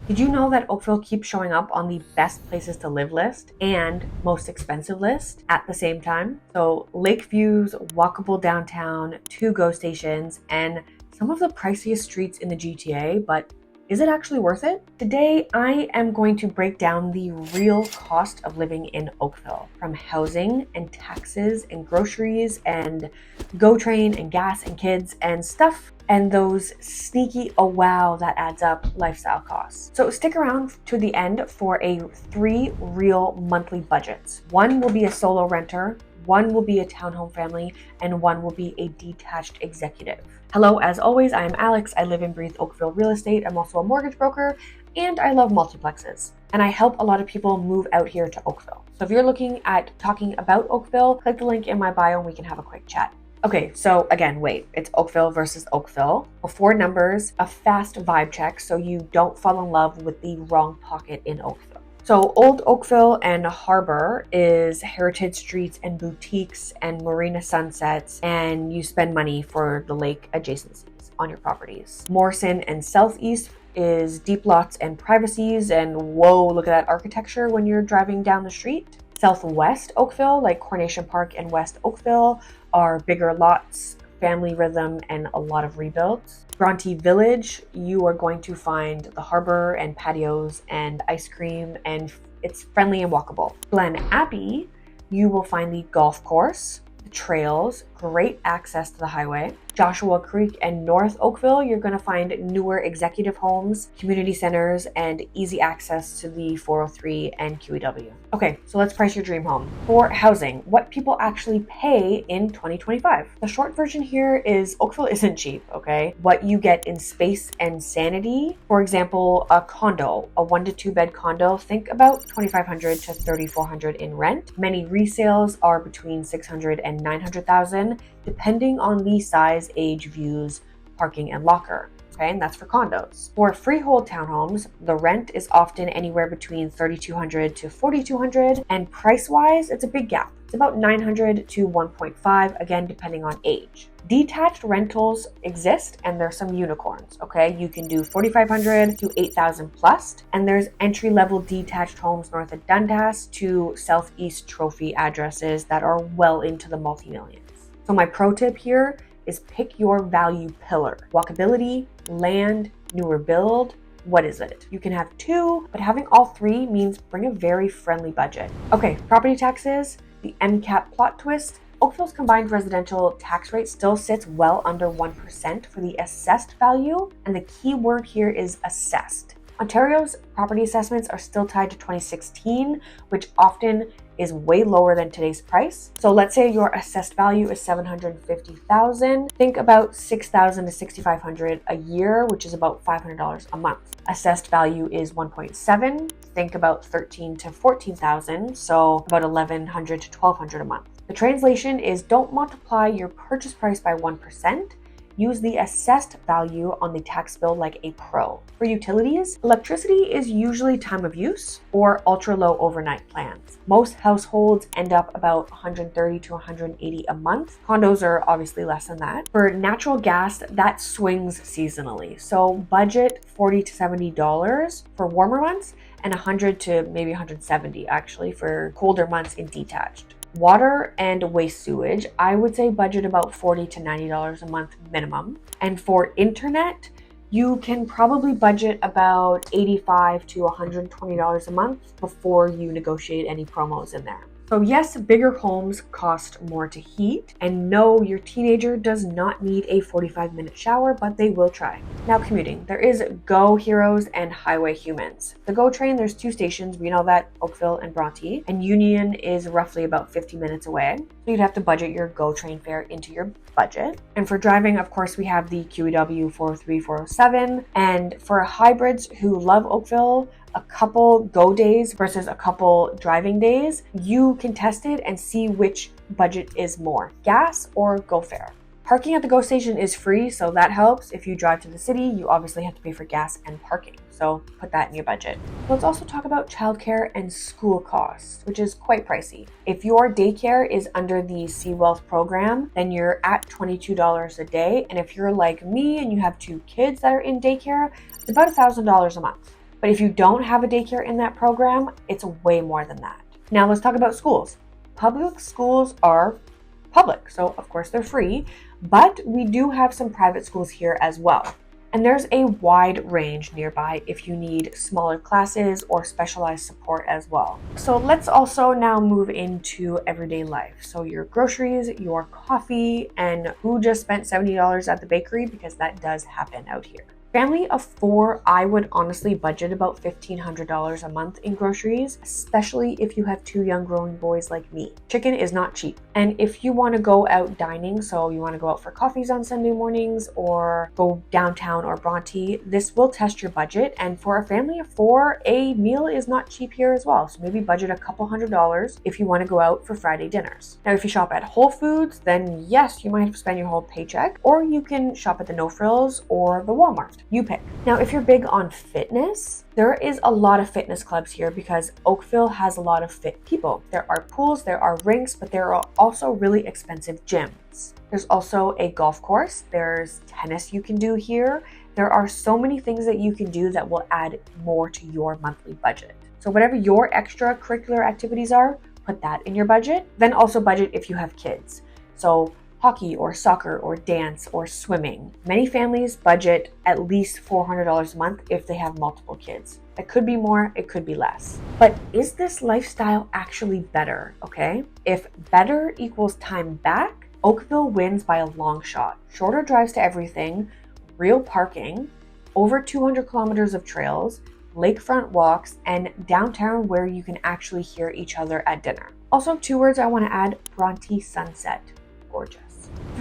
Did you know that Oakville keeps showing up on the best places to live list and most expensive list at the same time? So lake views, walkable downtown, 2 GO stations, and some of the priciest streets in the GTA, but is it actually worth it? Today, I am going to break down the real cost of living in Oakville, from housing and taxes and groceries and GO train and gas and kids and stuff, and those sneaky, oh wow, that adds up lifestyle costs. So stick around to the end for 3 real monthly budgets. One will be a solo renter, one will be a townhome family, and one will be a detached executive. Hello, as always, I am Alex. I live and breathe Oakville Real Estate. I'm also a mortgage broker, and I love multiplexes. And I help a lot of people move out here to Oakville. So if you're looking at talking about Oakville, click the link in my bio and we can have a quick chat. Okay, so again, wait, it's Oakville versus Oakville. 4 numbers, a fast vibe check so you don't fall in love with the wrong pocket in Oakville. So Old Oakville and Harbor is heritage streets and boutiques and marina sunsets, and you spend money for the lake adjacencies on your properties. Morrison and Southeast is deep lots and privacies, and whoa, look at that architecture when you're driving down the street. Southwest Oakville, like Coronation Park and West Oakville, are bigger lots, family rhythm, and a lot of rebuilds. Bronte Village, you are going to find the harbor and patios and ice cream, and it's friendly and walkable. Glen Abbey, you will find the golf course, the trails, great access to the highway. Joshua Creek and North Oakville, you're going to find newer executive homes, community centers, and easy access to the 403 and QEW. Okay, so let's price your dream home. For housing, what people actually pay in 2025. The short version here is Oakville isn't cheap, okay? What you get in space and sanity, for example, a condo, a 1 to 2 bed condo, think about $2,500 to $3,400 in rent. Many resales are between $600,000 and $900,000, depending on the size, age, views, parking, and locker. Okay, and that's for condos. For freehold townhomes, the rent is often anywhere between $3,200 to $4,200, and price-wise, it's a big gap. It's about $900 to $1.5, again, depending on age. Detached rentals exist, and there's some unicorns, okay? You can do $4,500 to $8,000 plus, and there's entry-level detached homes north of Dundas to Southeast trophy addresses that are well into the multi-millions. So my pro tip here is pick your value pillar. Walkability, land, newer build. What is it? You can have 2, but having all 3 means bring a very friendly budget. Okay, property taxes, the MCAP plot twist. Oakville's combined residential tax rate still sits well under 1% for the assessed value, and the key word here is assessed. Ontario's property assessments are still tied to 2016, which often is way lower than today's price. So let's say your assessed value is $750,000. Think about $6,000 to $6,500 a year, which is about $500 a month. Assessed value is 1.7. Think about $13,000 to $14,000, so about $1,100 to $1,200 a month. The translation is don't multiply your purchase price by 1%. Use the assessed value on the tax bill like a pro. For utilities, electricity is usually time of use or ultra low overnight plans. Most households end up about $130 to $180 a month. Condos are obviously less than that. For natural gas, that swings seasonally. So budget $40 to $70 for warmer months and $100 to maybe $170 actually for colder months in detached. Water and waste sewage, I would say budget about $40 to $90 a month minimum. And for internet, you can probably budget about $85 to $120 a month before you negotiate any promos in there. So yes, bigger homes cost more to heat, and no, your teenager does not need a 45-minute shower, but they will try. Now commuting, there is GO heroes and highway humans. The GO train, there's 2 stations, we know that, Oakville and Bronte, and Union is roughly about 50 minutes away. So you'd have to budget your GO train fare into your budget. And for driving, of course, we have the QEW 403, 407, and for hybrids who love Oakville, a couple GO days versus a couple driving days, you can test it and see which budget is more, gas or GO fare. Parking at the GO station is free, so that helps. If you drive to the city, you obviously have to pay for gas and parking, so put that in your budget. Let's also talk about childcare and school costs, which is quite pricey. If your daycare is under the C-Wealth program, then you're at $22 a day, and if you're like me and you have 2 kids that are in daycare, it's about $1,000 a month. But if you don't have a daycare in that program, it's way more than that. Now let's talk about schools. Public schools are public, so of course they're free, but we do have some private schools here as well. And there's a wide range nearby if you need smaller classes or specialized support as well. So let's also now move into everyday life. So your groceries, your coffee, and who just spent $70 at the bakery, because that does happen out here. Family of 4, I would honestly budget about $1,500 a month in groceries, especially if you have 2 young growing boys like me. Chicken is not cheap. And if you want to go out dining, so you want to go out for coffees on Sunday mornings or go downtown or Bronte, this will test your budget. And for a family of 4, a meal is not cheap here as well. So maybe budget a couple $100s if you want to go out for Friday dinners. Now, if you shop at Whole Foods, then yes, you might have to spend your whole paycheck, or you can shop at the No Frills or the Walmart. You pick. Now, if you're big on fitness, there is a lot of fitness clubs here because Oakville has a lot of fit people. There are pools, there are rinks, but there are also really expensive gyms. There's also a golf course. There's tennis you can do here. There are so many things that you can do that will add more to your monthly budget. So whatever your extracurricular activities are, put that in your budget. Then also budget if you have kids. So hockey or soccer or dance or swimming. Many families budget at least $400 a month if they have multiple kids. It could be more, it could be less. But is this lifestyle actually better, okay? If better equals time back, Oakville wins by a long shot. Shorter drives to everything, real parking, over 200 kilometers of trails, lakefront walks, and downtown where you can actually hear each other at dinner. Also, 2 words I want to add: Bronte sunset. Gorgeous.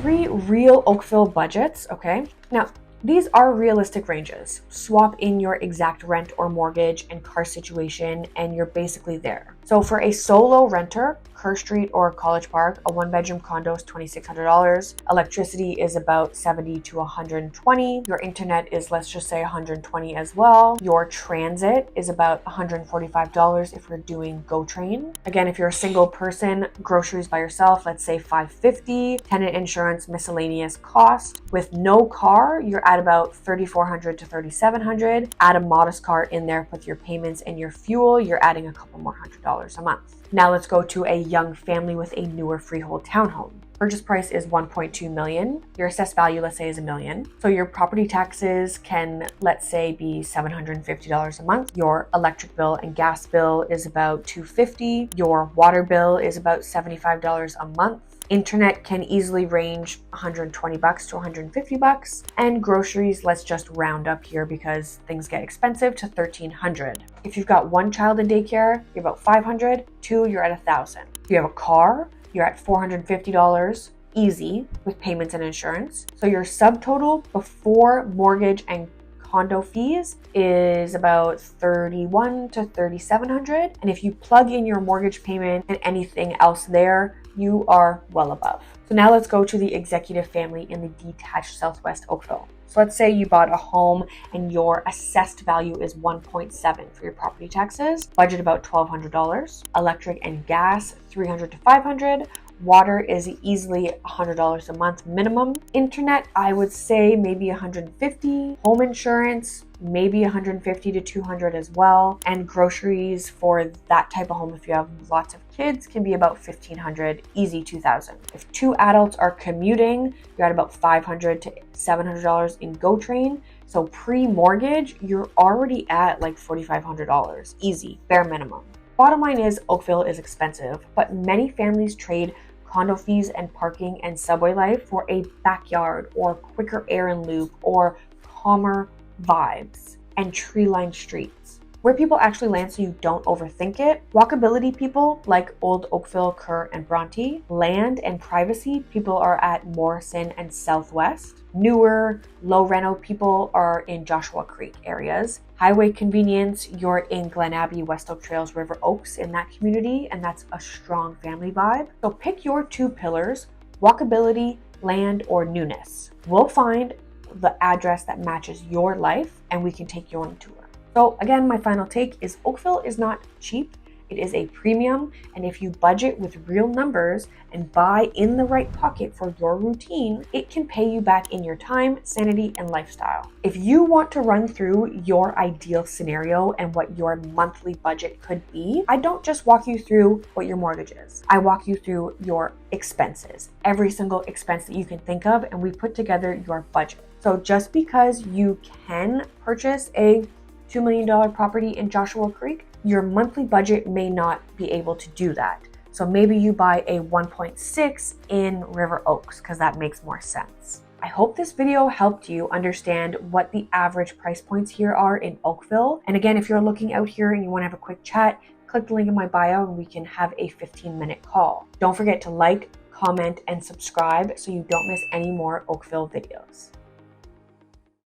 3 real Oakville budgets, okay? Now, these are realistic ranges. Swap in your exact rent or mortgage and car situation, and you're basically there. So for a solo renter, Kerr Street or College Park, a 1-bedroom condo is $2,600. Electricity is about $70 to $120. Your internet is, let's just say, $120 as well. Your transit is about $145 if you're doing GO Train. Again, if you're a single person, groceries by yourself, let's say $550. Tenant insurance, miscellaneous cost. With no car, you're at about $3,400 to $3,700. Add a modest car in there with your payments and your fuel, you're adding a couple more $100 a month. Now let's go to a young family with a newer freehold townhome. Purchase price is $1.2 million. Your assessed value, let's say, is $1 million. So your property taxes can, let's say, be $750 a month. Your electric bill and gas bill is about $250. Your water bill is about $75 a month. Internet can easily range $120 to $150, and groceries, let's just round up here because things get expensive, to $1,300. If you've got 1 child in daycare, you're about $500. 2, you're at $1,000. If you have a car, you're at $450 easy with payments and insurance. So your subtotal before mortgage and condo fees is about $3,100 to $3,700. And if you plug in your mortgage payment and anything else there, you are well above. So now let's go to the executive family in the detached Southwest Oakville. So let's say you bought a home and your assessed value is 1.7 for your property taxes. Budget about $1,200. Electric and gas, $300 to $500. Water is easily $100 a month minimum. Internet, I would say maybe $150. Home insurance, maybe $150 to $200 as well. And groceries for that type of home, if you have lots of kids, can be about $1,500, easy $2,000. If 2 adults are commuting, you're at about $500 to $700 in GO Train. So pre-mortgage, you're already at like $4,500, easy, bare minimum. Bottom line is Oakville is expensive, but many families trade condo fees and parking and subway life for a backyard or quicker air and loop or calmer vibes and tree-lined streets where people actually land so you don't overthink it. Walkability people like Old Oakville, Kerr, and Bronte. Land and privacy people are at Morrison and Southwest. Newer, low reno people are in Joshua Creek areas. Highway convenience, you're in Glen Abbey, West Oak Trails, River Oaks in that community, and that's a strong family vibe. So pick your 2 pillars: walkability, land, or newness. We'll find the address that matches your life and we can take you on a tour. So again, my final take is Oakville is not cheap, It is a premium, and if you budget with real numbers and buy in the right pocket for your routine, it can pay you back in your time, sanity, and lifestyle. If you want to run through your ideal scenario and what your monthly budget could be, I don't just walk you through what your mortgage is. I walk you through your expenses, every single expense that you can think of, and we put together your budget. So just because you can purchase a $2 million property in Joshua Creek, your monthly budget may not be able to do that. So maybe you buy a 1.6 in River Oaks because that makes more sense. I hope this video helped you understand what the average price points here are in Oakville. And again, if you're looking out here and you want to have a quick chat, click the link in my bio and we can have a 15-minute call. Don't forget to like, comment, and subscribe so you don't miss any more Oakville videos.